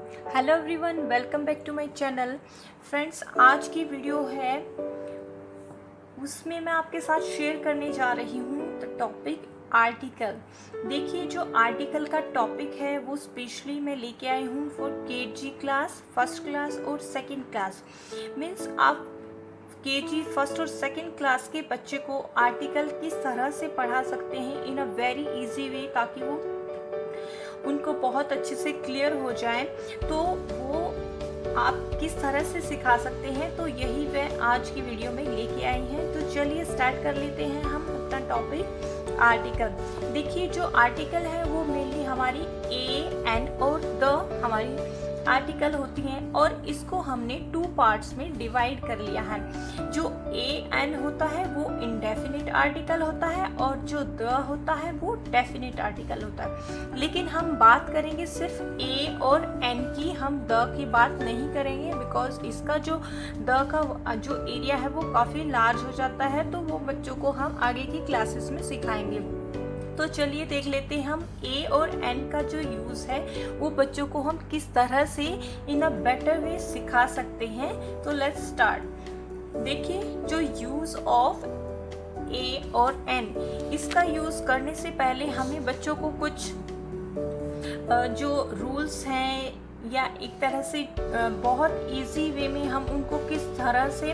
Hello everyone, welcome back to my channel. Friends, आज की video है उसमें मैं आपके साथ शेयर करने जा रही हूँ द टॉपिक आर्टिकल। देखिए, जो आर्टिकल का टॉपिक है वो स्पेशली मैं लेके आई हूँ for KG class, first class और सेकंड क्लास। मीन्स आप केजी फर्स्ट और सेकंड क्लास के बच्चे को आर्टिकल किस तरह से पढ़ा सकते हैं इन अ वेरी इजी वे, ताकि वो उनको बहुत अच्छे से क्लियर हो जाए। तो वो आप किस तरह से सिखा सकते हैं, तो यही मैं आज की वीडियो में लेके आई हैं। तो चलिए स्टार्ट कर लेते हैं हम अपना टॉपिक आर्टिकल। देखिए, जो आर्टिकल है वो मेनली हमारी ए, एन और द हमारी आर्टिकल होती हैं, और इसको हमने टू पार्ट्स में डिवाइड कर लिया है। जो ए एन होता है वो इंडेफिनिट आर्टिकल होता है, और जो द होता है वो डेफिनिट आर्टिकल होता है। लेकिन हम बात करेंगे सिर्फ ए और एन की, हम द की बात नहीं करेंगे, बिकॉज इसका जो द का जो एरिया है वो काफ़ी लार्ज हो जाता है। तो वो बच्चों को हम आगे की क्लासेस में सिखाएंगे। तो चलिए देख लेते हैं हम ए और एन का जो यूज़ है वो बच्चों को हम किस तरह से इन अ बेटर वे सिखा सकते हैं। तो लेट्स स्टार्ट। देखिए, जो यूज़ ऑफ ए और एन, इसका यूज़ करने से पहले हमें बच्चों को कुछ जो रूल्स हैं, या एक तरह से बहुत इजी वे में हम उनको किस तरह से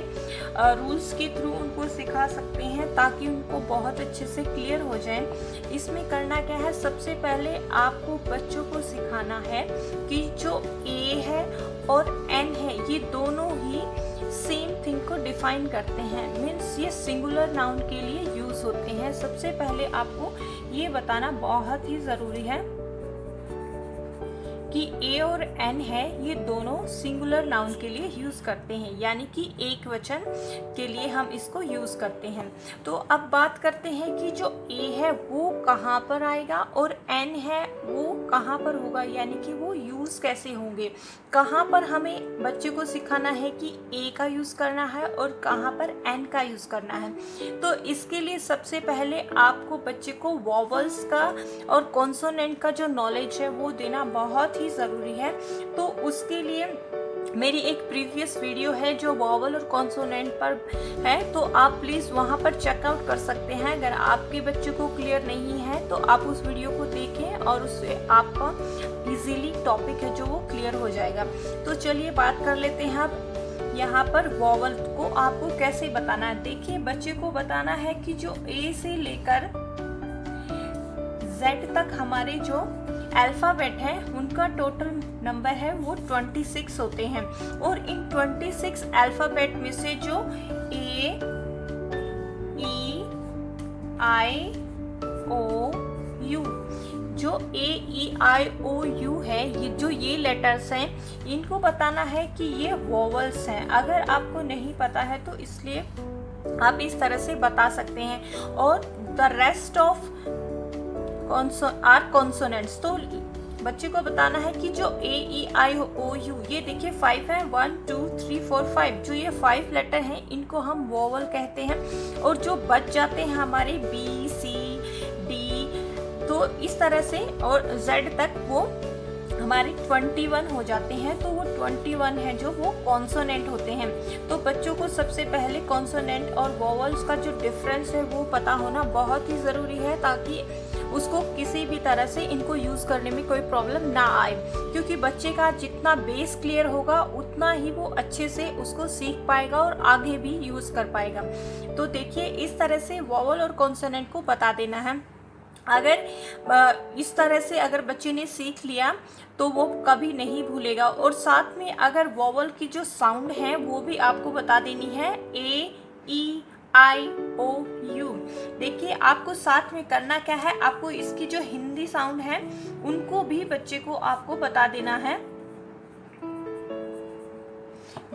रूल्स के थ्रू उनको सिखा सकते हैं ताकि उनको बहुत अच्छे से क्लियर हो जाए। इसमें करना क्या है, सबसे पहले आपको बच्चों को सिखाना है कि जो ए है और एन है ये दोनों ही सेम थिंग को डिफाइन करते हैं। मीन्स ये सिंगुलर नाउन के लिए यूज़ होते हैं। सबसे पहले आपको ये बताना बहुत ही ज़रूरी है कि ए और एन है ये दोनों सिंगुलर नाउन के लिए यूज़ करते हैं, यानी कि एक वचन के लिए हम इसको यूज़ करते हैं। तो अब बात करते हैं कि जो ए है वो कहाँ पर आएगा और एन है वो कहाँ पर होगा, यानी कि वो यूज़ कैसे होंगे। कहाँ पर हमें बच्चे को सिखाना है कि ए का यूज़ करना है और कहाँ पर एन का यूज़ करना है। तो इसके लिए सबसे पहले आपको बच्चे को वॉवल्स का और कॉन्सोनेंट का जो नॉलेज है वो देना बहुत ही ज़रूरी है। तो उसके लिए मेरी एक प्रीवियस वीडियो है जो वॉवल और कॉन्सोनेंट पर है, तो आप प्लीज़ वहाँ पर चेकआउट कर सकते हैं। अगर आपके बच्चे को क्लियर नहीं है तो आप उस वीडियो को देखें और उससे आपका इजीली टॉपिक है जो वो क्लियर हो जाएगा। तो चलिए बात कर लेते हैं अब यहाँ पर वॉवल को आपको कैसे बताना है। देखिए, बच्चे को बताना है कि जो ए से लेकर जेड तक हमारे जो अल्फ़ाबेट है उनका टोटल नंबर है वो 26 होते हैं, और इन 26 अल्फ़ाबेट में से जो ए, ई, आई, ओ, यू, जो ए, ई, आई, ओ, यू है, ये लेटर्स हैं, इनको बताना है कि ये वोवल्स हैं। अगर आपको नहीं पता है तो इसलिए आप इस तरह से बता सकते हैं, और the rest of are consonants. तो बच्चे को बताना है कि जो ए, ई, आई, ओ, यू, ये देखिए 5 है, 1 2 3 4 5, जो ये 5 लेटर हैं इनको हम वोवल कहते हैं। और जो बच जाते हैं हमारे बी, सी, डी, तो इस तरह से, और जेड तक वो हमारे 21 हो जाते हैं। तो वो 21 है जो वो कॉन्सोनेंट होते हैं। तो बच्चों को सबसे पहले कॉन्सोनेंट और वोवल्स का जो डिफरेंस है वो पता होना बहुत ही ज़रूरी है, ताकि उसको किसी भी तरह से इनको यूज़ करने में कोई प्रॉब्लम ना आए। क्योंकि बच्चे का जितना बेस क्लियर होगा उतना ही वो अच्छे से उसको सीख पाएगा और आगे भी यूज़ कर पाएगा। तो देखिए, इस तरह से वोवल और कॉन्सोनेंट को बता देना है। अगर इस तरह से अगर बच्चे ने सीख लिया तो वो कभी नहीं भूलेगा। और साथ में अगर वोवल की जो साउंड है वो भी आपको बता देनी है, ए, ई, आई, ओ, यू। देखिए, आपको साथ में करना क्या है, आपको इसकी जो हिंदी साउंड है उनको भी बच्चे को आपको बता देना है।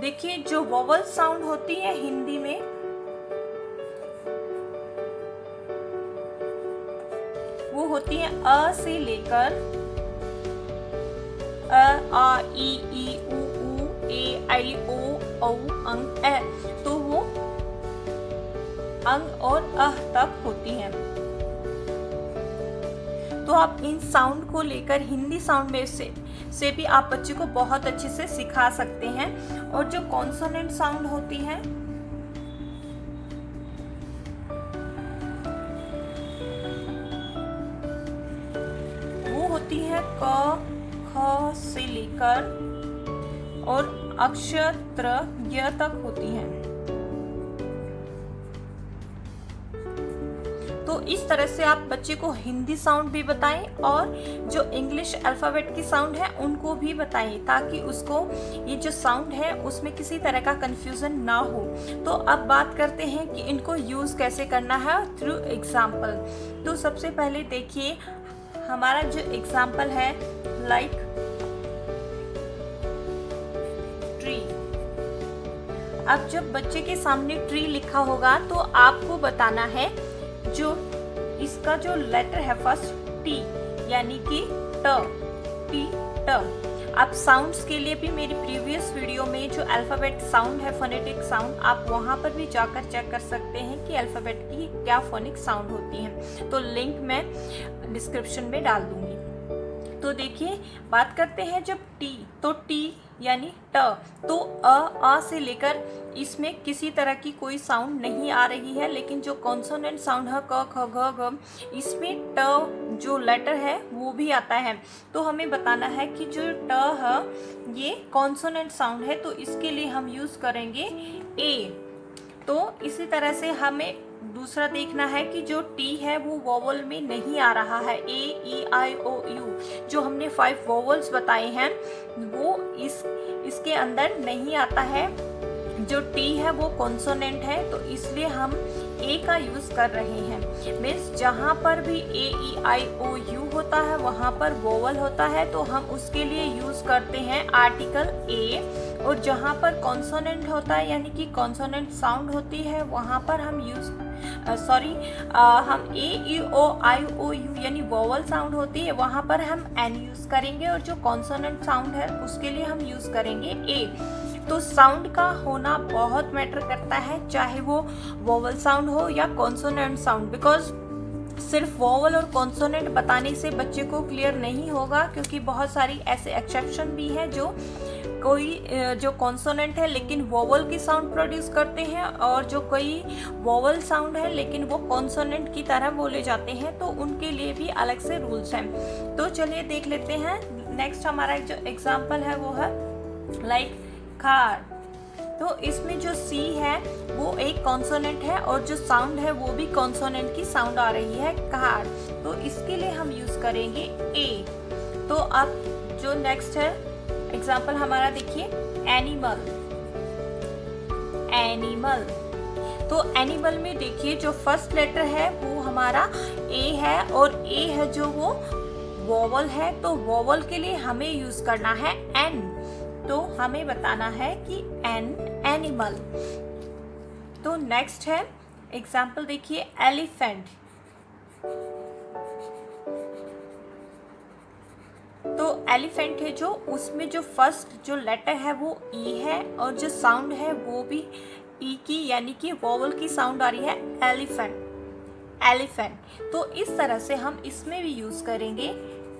देखिए, जो वोवल साउंड होती है हिंदी में वो होती है अ से लेकर अ, आ, ई, उ, ए, आई, ओ, औ, अंग, ए। तो वो अंग और अह तक होती हैं। तो आप इन साउंड को लेकर हिंदी साउंड में से भी आप बच्चे को बहुत अच्छे से सिखा सकते हैं। और जो कॉन्सोनेंट साउंड होती है वो होती है क ख से लेकर और अक्षर त्र य तक होती हैं। तो इस तरह से आप बच्चे को हिंदी साउंड भी बताएं और जो इंग्लिश अल्फ़ाबेट की साउंड है उनको भी बताएं, ताकि उसको ये जो साउंड है उसमें किसी तरह का कंफ्यूजन ना हो। तो अब बात करते हैं कि इनको यूज़ कैसे करना है थ्रू एग्जाम्पल। तो सबसे पहले देखिए हमारा जो एग्जाम्पल है लाइक ट्री। अब जब बच्चे के सामने ट्री लिखा होगा तो आपको बताना है जो इसका जो लेटर है फर्स्ट टी, यानी कि ट, टी ट। आप साउंड्स के लिए भी मेरी प्रीवियस वीडियो में जो अल्फ़ाबेट साउंड है, फोनेटिक साउंड, आप वहाँ पर भी जाकर चेक कर सकते हैं कि अल्फ़ाबेट की क्या फोनिक साउंड होती है। तो लिंक मैं डिस्क्रिप्शन में डाल दूंगी। तो देखिए बात करते हैं जब टी, तो टी यानी ट, तो अ से लेकर इसमें किसी तरह की कोई साउंड नहीं आ रही है, लेकिन जो कॉन्सोनेंट साउंड है क ख ग घ, इसमें ट जो लेटर है वो भी आता है। तो हमें बताना है कि जो ट है ये कॉन्सोनेंट साउंड है, तो इसके लिए हम यूज़ करेंगे ए। तो इसी तरह से हमें दूसरा देखना है कि जो टी है वो वोवल में नहीं आ रहा है, ए ई आई ओ यू जो हमने 5 वोवल्स बताए हैं वो इसके अंदर नहीं आता है। जो टी है वो कॉन्सोनेंट है, तो इसलिए हम ए का यूज़ कर रहे हैं। मीन्स जहाँ पर भी ए ई आई ओ यू होता है वहाँ पर वोवल होता है, तो हम उसके लिए यूज़ करते हैं आर्टिकल ए। और जहाँ पर कॉन्सोनेंट होता है यानी कि कॉन्सोनेंट साउंड होती है वहाँ पर हम हम ए ई ओ आई ओ यू यानी वोवल साउंड होती है वहाँ पर हम एन यूज़ करेंगे, और जो कॉन्सोनेंट साउंड है उसके लिए हम यूज़ करेंगे ए। तो साउंड का होना बहुत मैटर करता है, चाहे वो वोवल साउंड हो या कॉन्सोनेंट साउंड, बिकॉज सिर्फ वोवल और कॉन्सोनेंट बताने से बच्चे को क्लियर नहीं होगा, क्योंकि बहुत सारी ऐसे एक्सेप्शन भी हैं जो जो कॉन्सोनेंट है लेकिन वोवल की साउंड प्रोड्यूस करते हैं, और जो कोई वोवल साउंड है लेकिन वो कॉन्सोनेंट की तरह बोले जाते हैं, तो उनके लिए भी अलग से रूल्स हैं। तो चलिए देख लेते हैं। नेक्स्ट हमारा जो एग्जाम्पल है वो है लाइक कार। तो इसमें जो सी है वो एक कॉन्सोनेंट है और जो साउंड है वो भी कॉन्सोनेंट की साउंड आ रही है कार, तो इसके लिए हम यूज करेंगे ए। तो अब जो नेक्स्ट है एग्जाम्पल हमारा देखिए एनिमल। एनिमल, तो एनिमल में देखिए जो फर्स्ट लेटर है वो हमारा ए है, और ए है जो वो वोवल है, तो वोवल के लिए हमें यूज करना है एन। तो हमें बताना है कि एन एनिमल। तो नेक्स्ट है एग्जाम्पल देखिए एलिफेंट। तो एलिफेंट है जो उसमें जो फर्स्ट जो लेटर है वो ई है, और जो साउंड है वो भी ई की यानी कि वोवल की साउंड आ रही है एलिफेंट। एलिफेंट, तो इस तरह से हम इसमें भी यूज करेंगे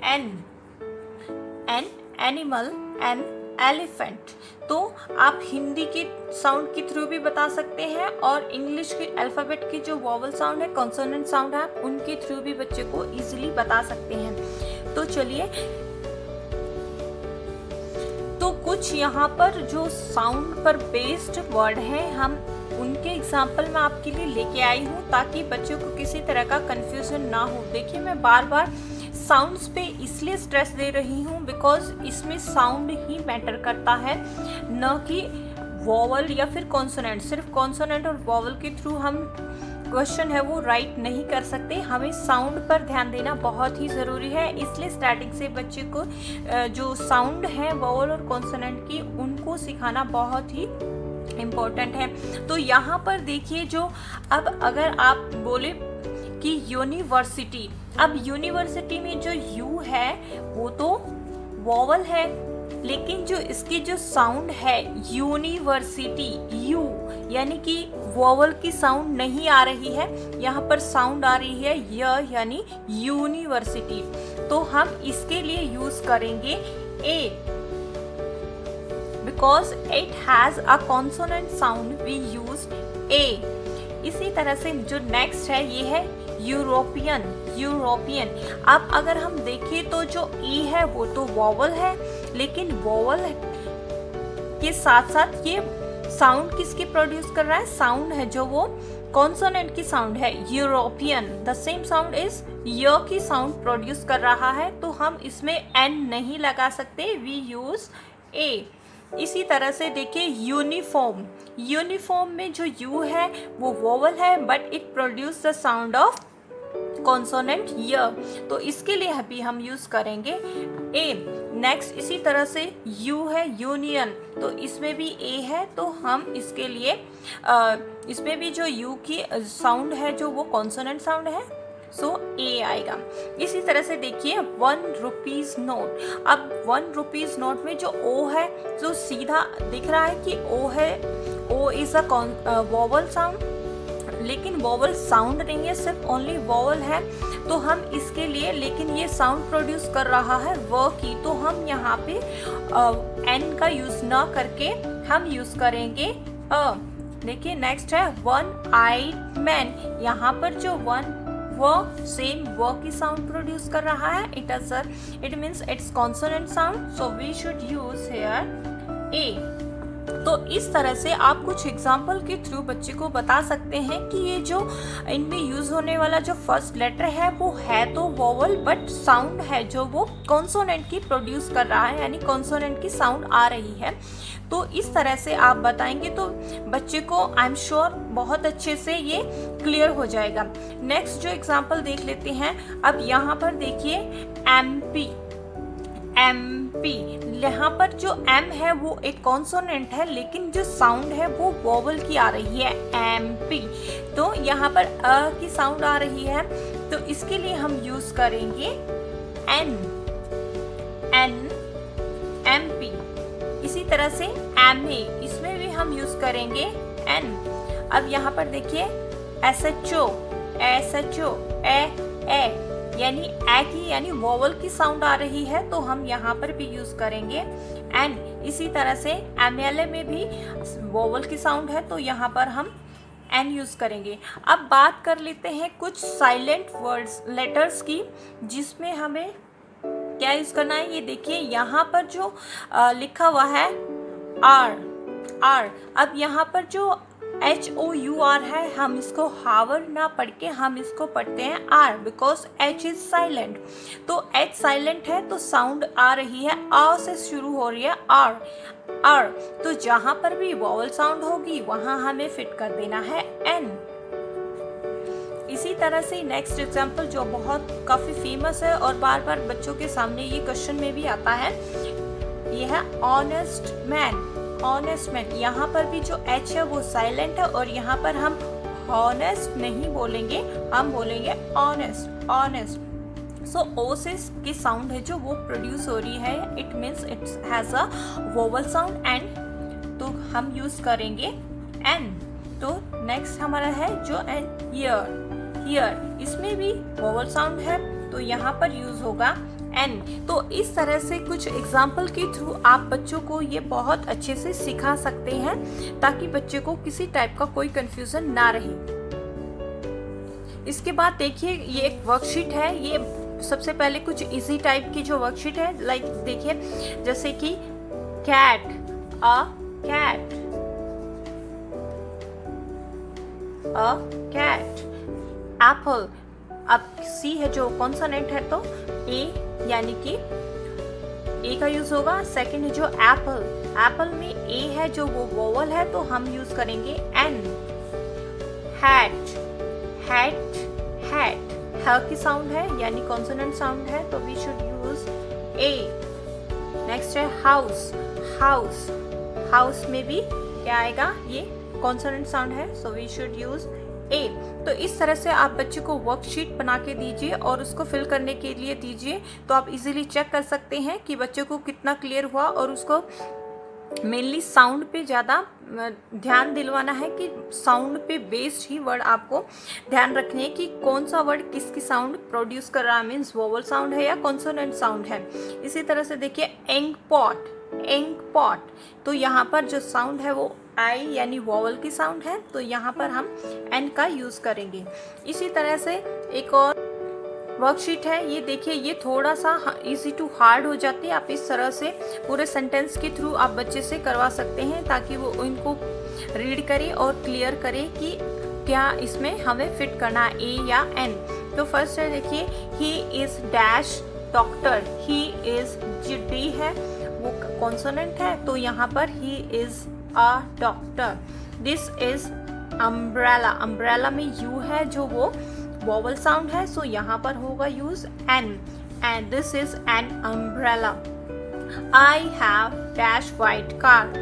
an. An animal, an elephant. तो आप हिंदी की साउंड के थ्रू भी बता सकते हैं, और इंग्लिश के अल्फ़ाबेट की जो वोवल साउंड है, कॉन्सोनेंट साउंड है, उनके थ्रू भी बच्चे को इजीली बता सकते हैं। तो चलिए, तो कुछ यहाँ पर जो साउंड पर बेस्ड वर्ड हैं हम उनके एग्जाम्पल मैं आपके लिए लेके आई हूँ, ताकि बच्चों को किसी तरह का कंफ्यूजन ना हो। देखिए मैं बार बार साउंड्स पे इसलिए स्ट्रेस दे रही हूँ बिकॉज इसमें साउंड ही मैटर करता है, न कि वोवल या फिर कॉन्सोनेंट। सिर्फ कॉन्सोनेंट और वोवल के थ्रू हम क्वेश्चन है वो राइट नहीं कर सकते, हमें साउंड पर ध्यान देना बहुत ही ज़रूरी है। इसलिए स्टार्टिंग से बच्चे को जो साउंड है वोवल और कॉन्सोनेंट की उनको सिखाना बहुत ही इम्पोर्टेंट है। तो यहाँ पर देखिए जो अब अगर आप बोले कि यूनिवर्सिटी, अब यूनिवर्सिटी में जो यू है वो तो वोवल है, लेकिन जो इसकी जो साउंड है यूनिवर्सिटी, यू यानी कि वोवल की साउंड नहीं आ रही है, यहाँ पर साउंड आ रही है य यानी यूनिवर्सिटी। तो हम इसके लिए यूज करेंगे A because it has a consonant sound we use A। इसी तरह से जो नेक्स्ट है ये है यूरोपियन। यूरोपियन, अब अगर हम देखें तो जो ई है वो तो वॉवल है, लेकिन वॉवल के साथ साथ ये साउंड किसकी प्रोड्यूस कर रहा है, साउंड है जो वो कॉन्सोनेंट की साउंड है European. The same sound is य की साउंड प्रोड्यूस कर रहा है, तो हम इसमें एन नहीं लगा सकते, वी यूज ए। इसी तरह से देखिए यूनिफॉर्म। यूनिफॉर्म में जो यू है वो वोवल है but it produce the sound of consonant य, तो इसके लिए अभी हम यूज करेंगे ए। नेक्स्ट इसी तरह से यू है यूनियन, तो इसमें भी ए है, तो हम इसके लिए इसमें भी जो यू की साउंड है जो वो कॉन्सोनेंट साउंड है, सो ए आएगा। इसी तरह से देखिए 1 रुपीज नोट। अब 1 रुपीज नोट में जो ओ है जो सीधा दिख रहा है कि ओ है, O is a vowel sound, लेकिन वोवल साउंड नहीं है, सिर्फ ओनली वोवल है, तो हम इसके लिए, लेकिन ये साउंड प्रोड्यूस कर रहा है व की, तो हम यहाँ पे एन का यूज ना करके हम यूज करेंगे अ। देखिए नेक्स्ट है 1 आईड मैन। यहाँ पर जो 1 वो सेम व की साउंड प्रोड्यूस कर रहा है, it means it's consonant sound, so we should use here a. तो इस तरह से आप कुछ एग्जाम्पल के थ्रू बच्चे को बता सकते हैं कि ये जो इनमें यूज होने वाला जो फर्स्ट लेटर है वो है तो वोवल, बट साउंड है जो वो कॉन्सोनेंट की प्रोड्यूस कर रहा है, यानी कॉन्सोनेंट की साउंड आ रही है। तो इस तरह से आप बताएंगे तो बच्चे को आई एम श्योर बहुत अच्छे से ये क्लियर हो जाएगा। नेक्स्ट जो एग्जाम्पल देख लेते हैं, अब यहाँ पर देखिए एमपी। एमपी, यहाँ पर जो एम है वो एक कॉन्सोनेंट है, लेकिन जो साउंड है वो वोवल की आ रही है एमपी, तो यहाँ पर अ की साउंड आ रही है, तो इसके लिए हम यूज करेंगे एन, एन, एमपी। इसी तरह से एम ए, इसमें भी हम यूज करेंगे एन। अब यहाँ पर देखिए S H O, S H O, A, यानी ए की, यानी वोवल की साउंड आ रही है, तो हम यहाँ पर भी यूज करेंगे एन। इसी तरह से एम एल ए में भी वोवल की साउंड है, तो यहाँ पर हम एन यूज करेंगे। अब बात कर लेते हैं कुछ साइलेंट वर्ड्स लेटर्स की, जिसमें हमें क्या यूज करना है। ये देखिए यहाँ पर जो लिखा हुआ है आर, आर। अब यहाँ पर जो HOUR है, हम इसको हावर ना पढ़ के हम इसको पढ़ते हैं our, because H is silent, तो H साइलेंट है तो साउंड आ रही है आ से शुरू हो रही है आर, आर। तो जहां पर भी वॉवल साउंड होगी वहां हमें फिट कर देना है एन। इसी तरह से नेक्स्ट एग्जाम्पल जो बहुत काफी फेमस है और बार बार बच्चों के सामने ये क्वेश्चन में भी आता है, ये है ऑनेस्ट मैन। ऑनेस्ट मैन, यहाँ पर भी जो एच है वो साइलेंट है, और यहाँ पर हम ऑनेस्ट नहीं बोलेंगे, हम बोलेंगे ऑनेस्ट, ऑनेस्ट। सो ओ से की साउंड है जो वो प्रोड्यूस हो रही है, it means it has a vowel sound and, तो हम यूज करेंगे एन। तो नेक्स्ट हमारा है जो एन ईयर, ईयर, इसमें भी वोवल साउंड है, तो यहाँ पर यूज होगा एन। तो इस तरह से कुछ एग्जाम्पल के थ्रू आप बच्चों को ये बहुत अच्छे से सिखा सकते हैं, ताकि बच्चे को किसी टाइप का कोई कंफ्यूजन ना रहे। इसके बाद देखिए ये एक वर्कशीट है, ये सबसे पहले कुछ इजी टाइप की जो वर्कशीट है, लाइक देखिए जैसे कि cat, a cat, a cat. Apple, अब सी है जो कॉन्सोनेंट है तो ए, यानी कि ए का यूज होगा। सेकंड है जो एप्पल, एप्पल में ए है जो वो वोवल है, तो हम यूज करेंगे एन। हैट, हैट, हैट, ह की साउंड है यानी कॉन्सोनेंट साउंड है, तो we should use a. Next है हाउस, हाउस, हाउस में भी क्या आएगा, ये कॉन्सोनेंट साउंड है, so we should use a. तो इस तरह से आप बच्चे को वर्कशीट बना के दीजिए और उसको फिल करने के लिए दीजिए, तो आप इजीली चेक कर सकते हैं कि बच्चे को कितना क्लियर हुआ और उसको मेनली साउंड पे ज़्यादा ध्यान दिलवाना है कि साउंड पे बेस्ड ही वर्ड आपको ध्यान रखने हैं कि कौन सा वर्ड किसकी साउंड प्रोड्यूस कर रहा है, मीन्स वोवल साउंड है या कॉन्सोनेंट साउंड है। इसी तरह से देखिए एंक पॉट, तो यहाँ पर जो साउंड है वो आई यानी वोवल की साउंड है, तो यहाँ पर हम एन का यूज़ करेंगे। इसी तरह से एक और वर्कशीट है, ये देखिए, ये थोड़ा सा इजी टू हार्ड हो जाती है। आप इस तरह से पूरे सेंटेंस के थ्रू आप बच्चे से करवा सकते हैं ताकि वो इनको रीड करे और क्लियर करे कि क्या इसमें हमें फिट करना है, ए या एन। तो फर्स्ट है देखिए, he is dash doctor, he is जो डी है वो कॉन्सोनेंट है, तो यहाँ पर he is a doctor. This is umbrella, umbrella में यू है जो वो वोवल साउंड है, सो यहाँ पर होगा use an, and this is an umbrella. I have dash white car,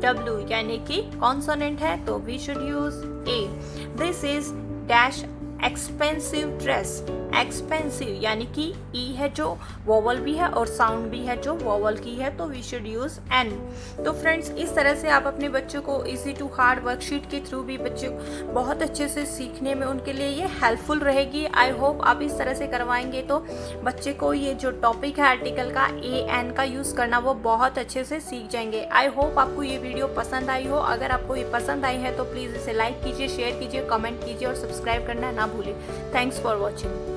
W यानी कि कॉन्सोनेंट है, तो we should use a. This is dash expensive dress, expensive यानी कि ई है जो वोवल भी है और साउंड भी है जो वोवल की है, तो वी शुड यूज एन। तो फ्रेंड्स, इस तरह से आप अपने बच्चों को इजी टू हार्ड वर्कशीट के थ्रू भी बच्चे बहुत अच्छे से सीखने में उनके लिए ये हेल्पफुल रहेगी। आई होप आप इस तरह से करवाएंगे तो बच्चे को ये जो टॉपिक है आर्टिकल का ए एन का यूज़ करना वो बहुत अच्छे से सीख जाएंगे। आई होप आपको ये वीडियो पसंद आई हो। अगर आपको ये पसंद आई है तो प्लीज़ इसे लाइक कीजिए, शेयर कीजिए, कमेंट कीजिए और सब्सक्राइब करना ना भूलें। Thanks for watching.